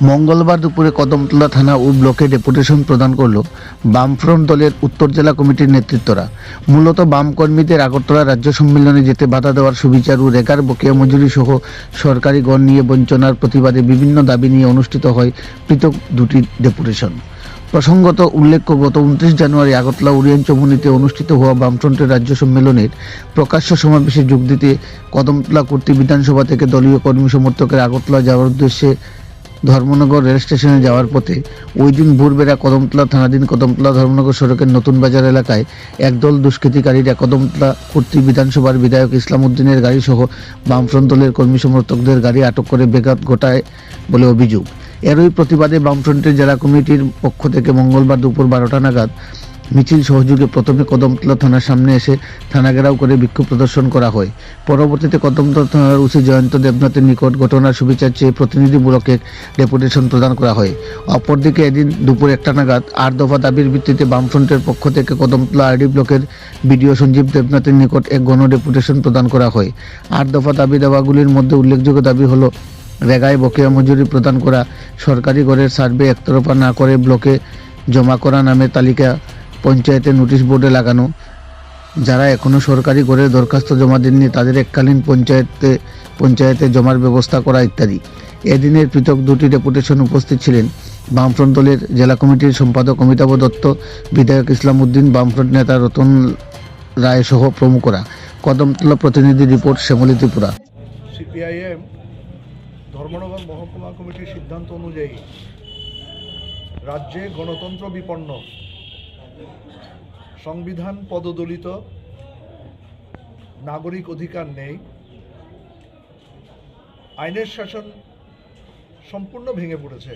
মঙ্গলবার দুপুরে কদমতলা থানা ও ব্লকে ডেপুটেশন প্রদান করল বামফ্রন্ট দলের উত্তর জেলা কমিটির নেতৃত্বরা। মূলত বাম কর্মীদের আগরতলা রাজ্য সম্মেলনে যেতে বাধা দেওয়ার সুবিচার ও রেগার বকেয়া মজুরি সহ সরকারি গণ নিয়ে বঞ্চনার প্রতিবাদে বিভিন্ন দাবি নিয়ে অনুষ্ঠিত হয় পৃথক দুটি ডেপুটেশন। প্রসঙ্গত উল্লেখ্য, গত 29 জানুয়ারি আগরতলা ওরিয়েন চৌমুহনীতে অনুষ্ঠিত হওয়া বামফ্রন্টের রাজ্য সম্মেলনের প্রকাশ্য সমাবেশে যোগ দিতে কদমতলা কর্তৃ বিধানসভা থেকে দলীয় কর্মী সমর্থকের আগরতলা যাওয়ার উদ্দেশ্যে ধর্মনগর রেল স্টেশনে যাওয়ার পথে ওই দিন ভোরবেলা কদমতলা থানাধীন কদমতলা ধর্মনগর সড়কের নতুন বাজার এলাকায় একদল দুষ্কৃতিকারীরা কদমতলা কর্তৃ বিধানসভার বিধায়ক ইসলাম উদ্দিনের গাড়ি সহ বামফ্রন্ট দলের কর্মী সমর্থকদের গাড়ি আটক করে বেঘাত ঘটায় বলে অভিযোগ। এরই প্রতিবাদে বামফ্রন্টের জেলা কমিটির পক্ষ থেকে মঙ্গলবার দুপুর 12টা নাগাদ মিছিল সহযোগে প্রথমে কদমতলা থানার সামনে এসে থানা ঘেরাও করে বিক্ষোভ প্রদর্শন করা হয়। পরবর্তীতে কদমতলা থানার ওসি জয়ন্ত দেবনাথের নিকট ঘটনার সুবিচার চেয়ে প্রতিনিধিমূলক এক ডেপুটেশন প্রদান করা হয়। অপরদিকে এদিন দুপুর 1টা নাগাদ 8 দফা দাবির ভিত্তিতে বামফ্রন্টের পক্ষ থেকে কদমতলা আরডি ব্লকের বিডিও সঞ্জীব দেবনাথের নিকট এক গণ ডেপুটেশন প্রদান করা হয়। 8 দফা দাবি দেওয়াগুলির মধ্যে উল্লেখযোগ্য দাবি হলো রেগায় বকেয়া মজুরি প্রদান করা, সরকারি ঘরের সার্ভে একতরফা না করে ব্লকে জমা করা নামের তালিকা পঞ্চায়েতের নোটিশ বোর্ডে লাগানো, যারা এখনও সরকারি ঘরের দরখাস্ত জমা দেননি তাদের এককালীন পঞ্চায়েতে জমার ব্যবস্থা করা ইত্যাদি। এদিনের পৃথক দুটি ডেপুটেশন উপস্থিত ছিলেন বামফ্রন্ট দলের জেলা কমিটির সম্পাদক অমিতাভ দত্ত, বিধায়ক ইসলাম উদ্দিন, বামফ্রন্ট নেতা রতন রায় সহ প্রমুখরা। কদমতলা প্রতিনিধি রিপোর্ট, শ্যামলী ত্রিপুরা। সিপিআইএম ধর্মনগর মহকুমা কমিটির সিদ্ধান্ত অনুযায়ী রাজ্যে গণতন্ত্র বিপন্ন, সংবিধান পদদলিত, নাগরিক অধিকার নেই, আইনের শাসন সম্পূর্ণ ভেঙে পড়েছে।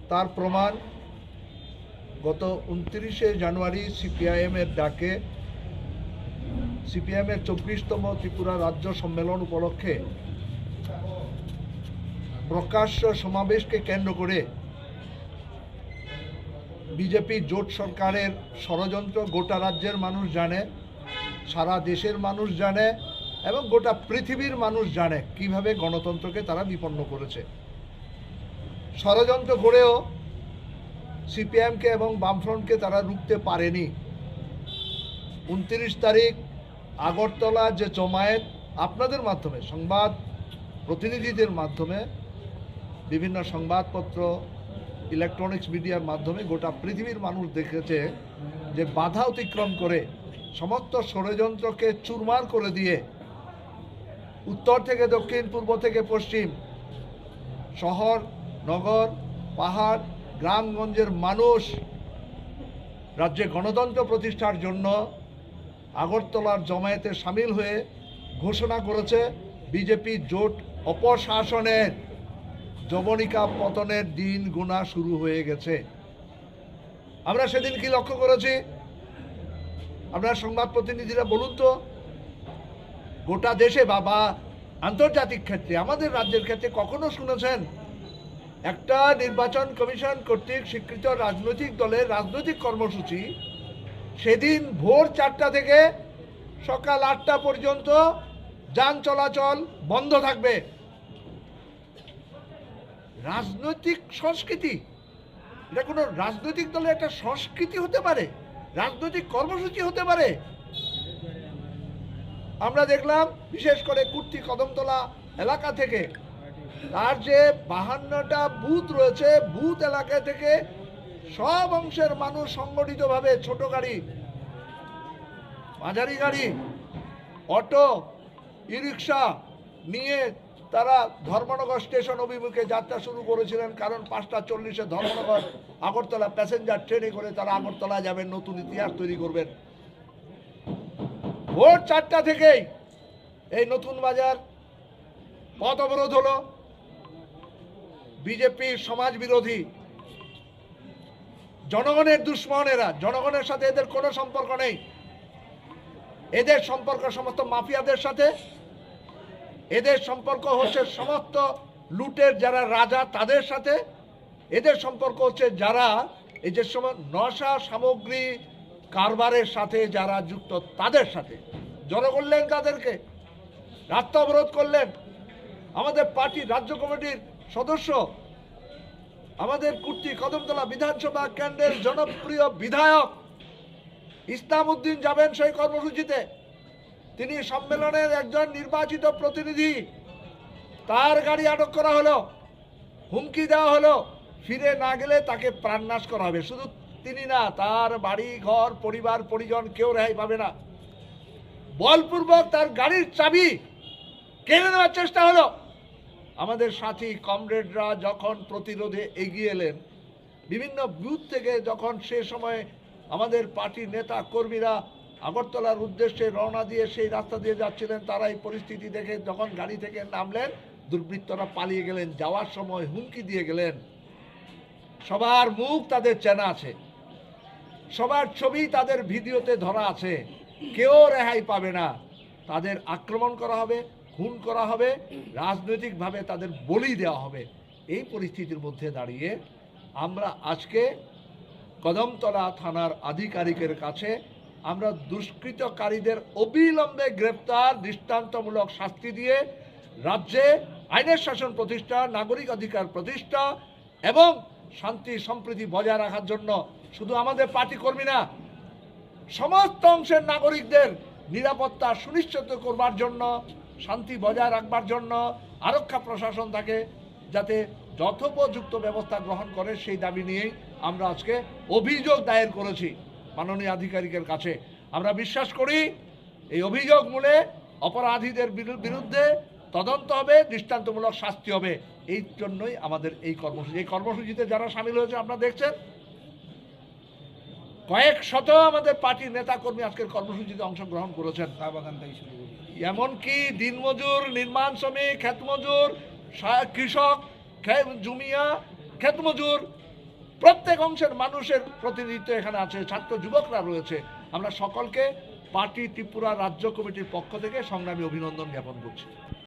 তার প্রমাণ গত 29শে জানুয়ারি সিপিআইএমের ডাকে সিপিআইএমের 24তম ত্রিপুরা রাজ্য সম্মেলন উপলক্ষে প্রকাশ্য সমাবেশকে কেন্দ্র করে বিজেপি জোট সরকারের ষড়যন্ত্র গোটা রাজ্যের মানুষ জানে, সারা দেশের মানুষ জানে এবং গোটা পৃথিবীর মানুষ জানে কিভাবে গণতন্ত্রকে তারা বিপন্ন করেছে। ষড়যন্ত্র করেও সিপিএমকে এবং বামফ্রন্টকে তারা রুখতে পারেনি। 29 তারিখ আগরতলা যে জমায়েত আপনাদের মাধ্যমে, সংবাদ প্রতিনিধিদের মাধ্যমে, বিভিন্ন সংবাদপত্র, ইলেকট্রনিক্স মিডিয়ার মাধ্যমে গোটা পৃথিবীর মানুষ দেখেছে যে বাধা অতিক্রম করে সমস্ত ষড়যন্ত্রকে চুরমার করে দিয়ে উত্তর থেকে দক্ষিণ, পূর্ব থেকে পশ্চিম, শহর, নগর, পাহাড়, গ্রামগঞ্জের মানুষ রাজ্যে গণতন্ত্র প্রতিষ্ঠার জন্য আগরতলার জমায়েতে সামিল হয়ে ঘোষণা করেছে বিজেপি জোট অপশাসনের যবনিকা পতনের দিন গোনা শুরু হয়ে গেছে। আমরা সেদিন কি লক্ষ্য করেছি? আপনারা সংবাদ প্রতিনিধিরা বলুন তো, গোটা দেশে বা আন্তর্জাতিক ক্ষেত্রে, আমাদের রাজ্যের ক্ষেত্রে কখনো শুনেছেন একটা নির্বাচন কমিশন কর্তৃক স্বীকৃত রাজনৈতিক দলের রাজনৈতিক কর্মসূচি সেদিন ভোর 4টা থেকে সকাল 8টা পর্যন্ত যান চলাচল বন্ধ থাকবে? রাজনৈতিক সংস্কৃতি, এটা কোনো রাজনৈতিক দলের একটা সংস্কৃতি হতে পারে? রাজনৈতিক কর্মসূচি হতে পারে? আমরা দেখলাম বিশেষ করে কুর্তি কদমতলা এলাকা থেকে তার যে 52টা বুথ রয়েছে, বুথ এলাকা থেকে সব অংশের মানুষ সংগঠিতভাবে ছোট গাড়ি, মাঝারি গাড়ি, অটো, ই রিক্সা নিয়ে তারা ধর্মনগর স্টেশন অভিমুখে যাত্রা শুরু করেছিলেন। কারণ 5:40-এ ধর্মনগর আগরতলা প্যাসেঞ্জার ট্রেনে করে তারা আগরতলা যাবেন, নতুন ইতিহাস তৈরি করবেন। ভোর 4টা থেকেই এই নতুন বাজার পথ অবরোধ হলো। বিজেপির সমাজ বিরোধী, জনগণের দুশ্মন এরা, জনগণের সাথে এদের কোনো সম্পর্ক নেই। এদের সম্পর্ক সমস্ত মাফিয়াদের সাথে, এদের সম্পর্ক হচ্ছে সমস্ত লুটের যারা রাজা তাদের সাথে, এদের সম্পর্ক হচ্ছে যারা এই যে সময় নশা সামগ্রী কারবারের সাথে যারা যুক্ত তাদের সাথে। জড়ো করলেন তাদেরকে, রাস্তা অবরোধ করলেন। আমাদের পার্টির রাজ্য কমিটির সদস্য, আমাদের কুর্তি কদমতলা বিধানসভা কেন্দ্রের জনপ্রিয় বিধায়ক ইসলাম উদ্দিন যাবেন সেই কর্মসূচিতে। তিনি সম্মেলনের একজন নির্বাচিত প্রতিনিধি, তার গাড়ি আটক করা হলো, হুমকি দেওয়া হলো, ফিরে না গেলে তাকে প্রাণনাশ করা হবে। শুধু তিনি না, তার বাড়ি ঘর পরিবার পরিজন কেউ রেহাই পাবে না। বলপূর্বক তার গাড়ির চাবি কেড়ে নেওয়ার চেষ্টা হলো। আমাদের সাথী কমরেডরা যখন প্রতিরোধে এগিয়ে এলেন, বিভিন্ন বুথ থেকে যখন সে সময় আমাদের পার্টির নেতা কর্মীরা আগরতলার উদ্দেশ্যে রওনা দিয়ে সেই রাস্তা দিয়ে যাচ্ছিলেন, তারা এই পরিস্থিতি দেখে যখন গাড়ি থেকে নামলেন, দুর্বৃত্তরা পালিয়ে গেলেন। যাওয়ার সময় হুমকি দিয়ে গেলেন। সবার মুখ তাদের চেনা আছে, সবার ছবি তাদের ভিডিওতে ধরা আছে, কেউ রেহাই পাবে না। তাদের আক্রমণ করা হবে, খুন করা হবে, রাজনৈতিকভাবে তাদের বলি দেওয়া হবে। এই পরিস্থিতির মধ্যে দাঁড়িয়ে আমরা আজকে কদমতলা থানার আধিকারিকের কাছে আমরা দুষ্কৃতকারীদের অবিলম্বে গ্রেপ্তার, দৃষ্টান্তমূলক শাস্তি দিয়ে রাজ্যে আইনের শাসন প্রতিষ্ঠা, নাগরিক অধিকার প্রতিষ্ঠা এবং শান্তি সম্প্রীতি বজায় রাখার জন্য শুধু আমাদের পার্টি কর্মী না, সমস্ত অংশের নাগরিকদের নিরাপত্তা সুনিশ্চিত করবার জন্য, শান্তি বজায় রাখবার জন্য আরক্ষা প্রশাসন থাকে যাতে যথোপযুক্ত ব্যবস্থা গ্রহণ করে, সেই দাবি নিয়েই আমরা আজকে অভিযোগ দায়ের করেছি মাননীয় আধিকারিকের কাছে। আমরা বিশ্বাস করি এই অভিযোগ মূলে অপরাধীদের বিরুদ্ধে তদন্ত হবে, দৃষ্টান্তমূলক শাস্তি হবে। এই জন্যই আমাদের এই কর্মসূচি। এই কর্মসূচিতে যারা সামিল হয়েছে আপনারা দেখছেন, কয়েক শত আমাদের পার্টির নেতাকর্মী আজকের কর্মসূচিতে অংশগ্রহণ করেছেন। চা বাগান থেকে শুরু করি, এমনকি দিনমজুর, নির্মাণ শ্রমিক, ক্ষেতমজুর, কৃষক, জুমিয়া, ক্ষেতমজুর, প্রত্যেক অংশের মানুষের প্রতিনিধিত্ব এখানে আছে, ছাত্র যুবকরা রয়েছে। আমরা সকলকে পার্টি ত্রিপুরা রাজ্য কমিটির পক্ষ থেকে সংগ্রামী অভিনন্দন জ্ঞাপন করছি।